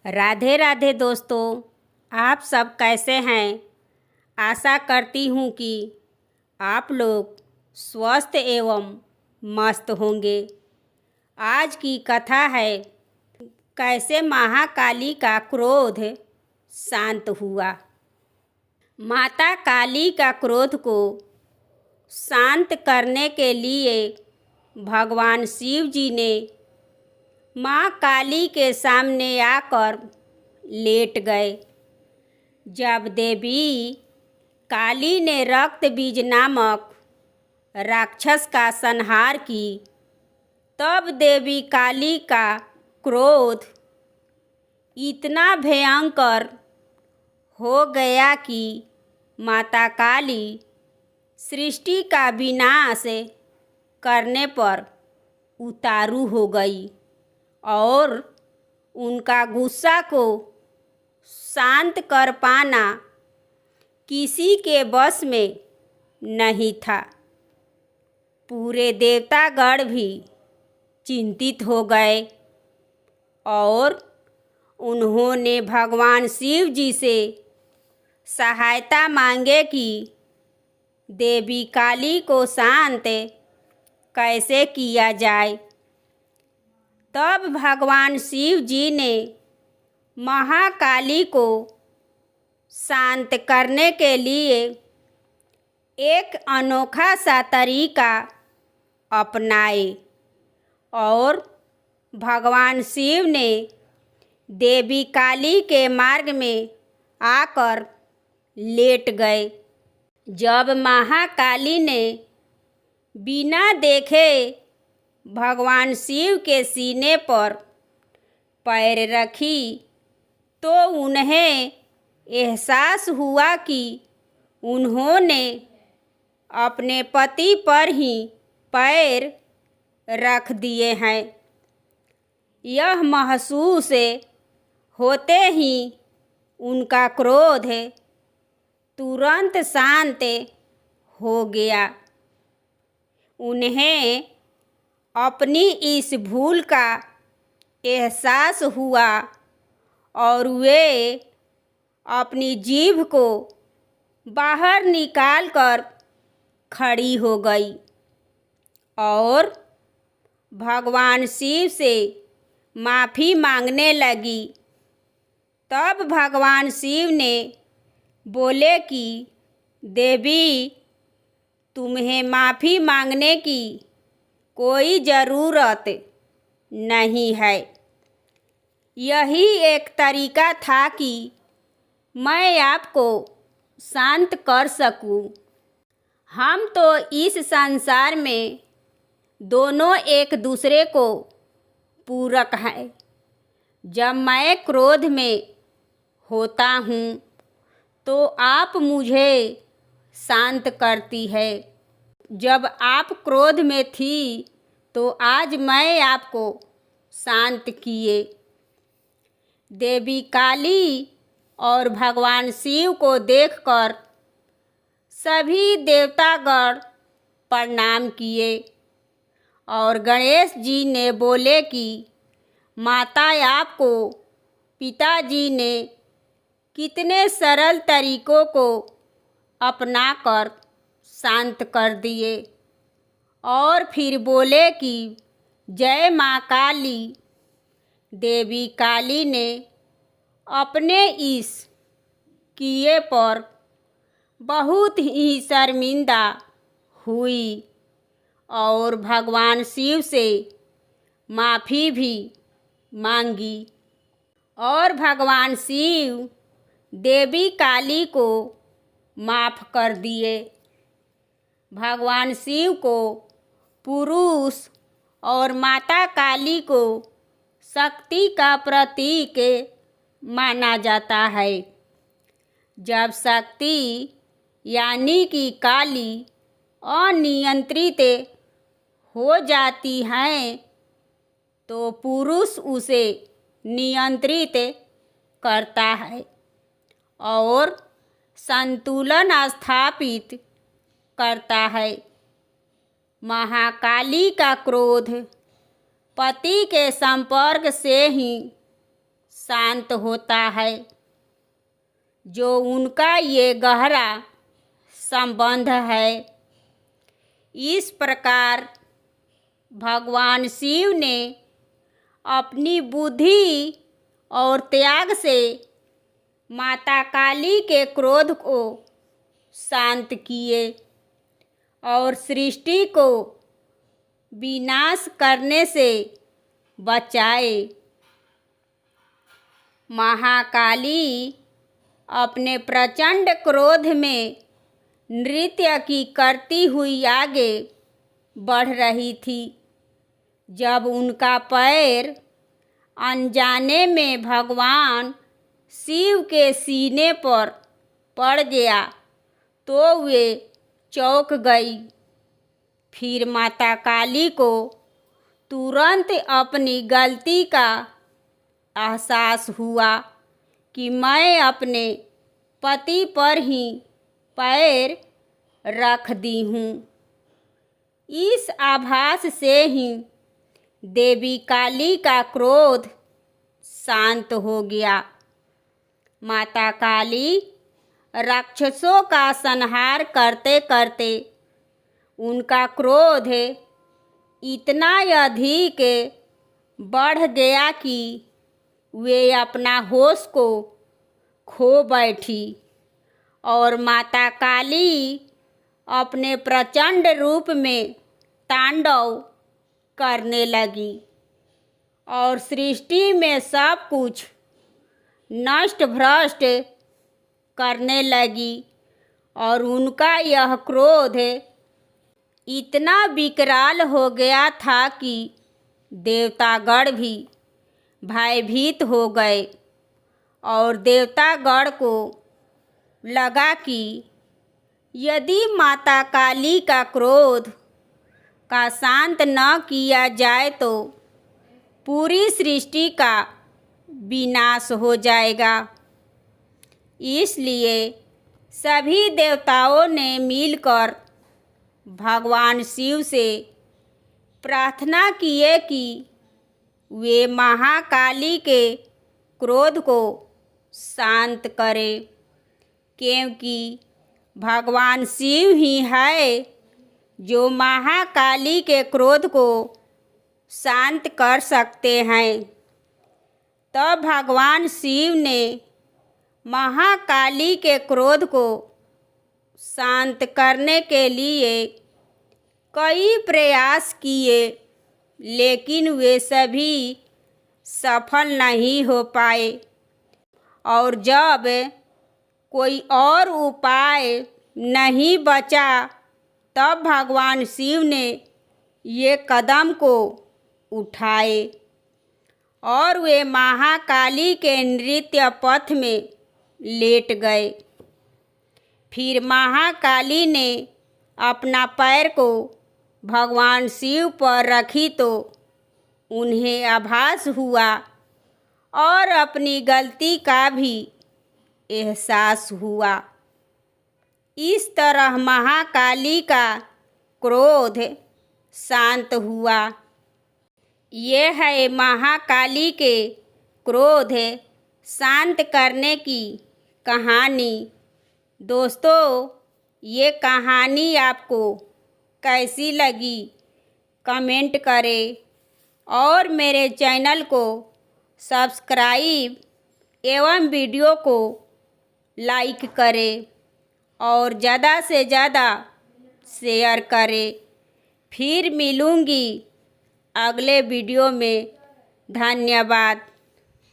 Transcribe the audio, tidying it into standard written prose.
राधे राधे दोस्तों, आप सब कैसे हैं। आशा करती हूँ कि आप लोग स्वस्थ एवं मस्त होंगे। आज की कथा है कैसे महाकाली का क्रोध शांत हुआ। माता काली का क्रोध को शांत करने के लिए भगवान शिव जी ने माँ काली के सामने आकर लेट गए। जब देवी काली ने रक्त बीज नामक राक्षस का संहार की, तब देवी काली का क्रोध इतना भयंकर हो गया कि माता काली सृष्टि का विनाश करने पर उतारू हो गई और उनका गुस्सा को शांत कर पाना किसी के बस में नहीं था। पूरे देवतागण भी चिंतित हो गए और उन्होंने भगवान शिव जी से सहायता मांगे कि देवी काली को शांत कैसे किया जाए। तब भगवान शिव जी ने महाकाली को शांत करने के लिए एक अनोखा सा तरीका अपनाए और भगवान शिव ने देवी काली के मार्ग में आकर लेट गए। जब महाकाली ने बिना देखे भगवान शिव के सीने पर पैर रखी, तो उन्हें एहसास हुआ कि उन्होंने अपने पति पर ही पैर रख दिए हैं। यह महसूस होते ही उनका क्रोध तुरंत शांत हो गया। उन्हें अपनी इस भूल का एहसास हुआ और वे अपनी जीभ को बाहर निकालकर खड़ी हो गई और भगवान शिव से माफ़ी मांगने लगी। तब भगवान शिव ने बोले कि देवी, तुम्हें माफ़ी मांगने की कोई ज़रूरत नहीं है। यही एक तरीका था कि मैं आपको शांत कर सकूं। हम तो इस संसार में दोनों एक दूसरे को पूरक हैं। जब मैं क्रोध में होता हूँ तो आप मुझे शांत करती है। जब आप क्रोध में थी तो आज मैं आपको शांत किए। देवी काली और भगवान शिव को देखकर सभी देवतागण प्रणाम किए और गणेश जी ने बोले कि माता, आपको पिताजी ने कितने सरल तरीकों को अपनाकर शांत कर दिए। और फिर बोले कि जय माँ काली। देवी काली ने अपने इस किए पर बहुत ही शर्मिंदा हुई और भगवान शिव से माफ़ी भी मांगी और भगवान शिव देवी काली को माफ़ कर दिए। भगवान शिव को पुरुष और माता काली को शक्ति का प्रतीक माना जाता है। जब शक्ति यानी कि काली अनियंत्रित हो जाती हैं तो पुरुष उसे नियंत्रित करता है और संतुलन स्थापित करता है। महाकाली का क्रोध पति के संपर्क से ही शांत होता है, जो उनका ये गहरा संबंध है। इस प्रकार भगवान शिव ने अपनी बुद्धि और त्याग से माता काली के क्रोध को शांत किए और सृष्टि को विनाश करने से बचाए। महाकाली अपने प्रचंड क्रोध में नृत्य की करती हुई आगे बढ़ रही थी। जब उनका पैर अनजाने में भगवान शिव के सीने पर पड़ गया तो वे चौंक गई। फिर माता काली को तुरंत अपनी गलती का एहसास हुआ कि मैं अपने पति पर ही पैर रख दी हूँ। इस आभास से ही देवी काली का क्रोध शांत हो गया। माता काली राक्षसों का संहार करते करते उनका क्रोध इतना अधिक बढ़ गया कि वे अपना होश को खो बैठी और माता काली अपने प्रचंड रूप में तांडव करने लगी और सृष्टि में सब कुछ नष्ट भ्रष्ट करने लगी। और उनका यह क्रोध इतना विकराल हो गया था कि देवतागण भी भयभीत हो गए और देवतागण को लगा कि यदि माता काली का क्रोध का शांत न किया जाए तो पूरी सृष्टि का विनाश हो जाएगा। इसलिए सभी देवताओं ने मिलकर भगवान शिव से प्रार्थना किए कि वे महाकाली के क्रोध को शांत करें, क्योंकि भगवान शिव ही है जो महाकाली के क्रोध को शांत कर सकते हैं। तब भगवान शिव ने महाकाली के क्रोध को शांत करने के लिए कई प्रयास किए, लेकिन वे सभी सफल नहीं हो पाए। और जब कोई और उपाय नहीं बचा तब भगवान शिव ने ये कदम को उठाए और वे महाकाली के नृत्य पथ में लेट गए। फिर महाकाली ने अपना पैर को भगवान शिव पर रखी तो उन्हें आभास हुआ और अपनी गलती का भी एहसास हुआ। इस तरह महाकाली का क्रोध शांत हुआ। यह है महाकाली के क्रोध शांत करने की कहानी। दोस्तों, ये कहानी आपको कैसी लगी कमेंट करें और मेरे चैनल को सब्सक्राइब एवं वीडियो को लाइक करें और ज़्यादा से ज़्यादा शेयर करें। फिर मिलूँगी अगले वीडियो में। धन्यवाद।